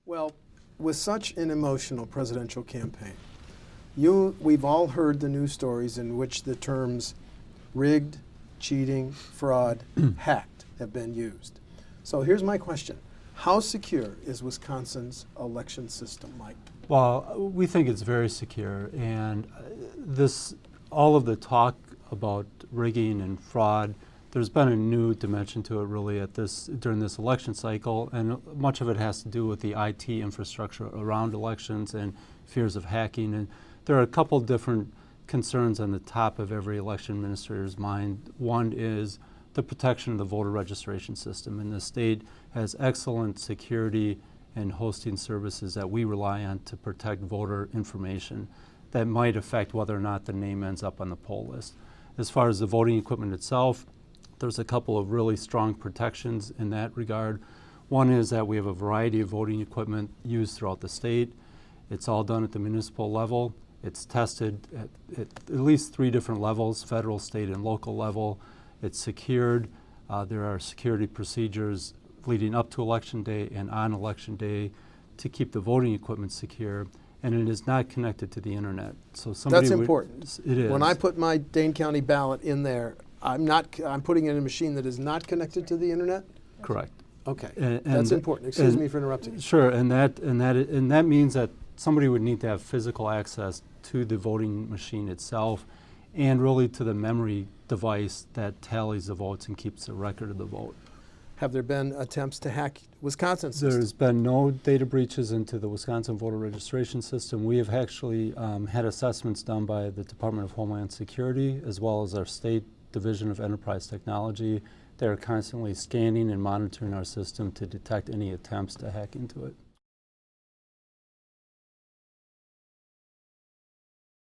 Well, with such an emotional presidential campaign, we've all heard the news stories in which the terms rigged, cheating, fraud, hacked have been used. So here's my question. How secure is Wisconsin's election system, Mike? Well, we think it's very secure, and all of the talk about rigging and fraud, there's been a new dimension to it really during this election cycle, and much of it has to do with the IT infrastructure around elections and fears of hacking. And there are a couple different concerns on the top of every election administrator's mind. One is the protection of the voter registration system, and the state has excellent security and hosting services that we rely on to protect voter information that might affect whether or not the name ends up on the poll list. As far as the voting equipment itself, there's a couple of really strong protections in that regard. One is that we have a variety of voting equipment used throughout the state. It's all done at the municipal level. It's tested at least 3 different levels, federal, state, and local level. It's secured. There are security procedures leading up to Election Day and on Election Day to keep the voting equipment secure, and it is not connected to the internet. So That's important. It is. When I put my Dane County ballot in there, I'm putting it in a machine that is not connected to the internet? Correct. Okay, and that's important. Excuse me for interrupting. Sure, and that means that somebody would need to have physical access to the voting machine itself and really to the memory device that tallies the votes and keeps a record of the vote. Have there been attempts to hack Wisconsin's system? There's been no data breaches into the Wisconsin voter registration system. We have actually had assessments done by the Department of Homeland Security as well as our state Division of Enterprise Technology. They're constantly scanning and monitoring our system to detect any attempts to hack into it.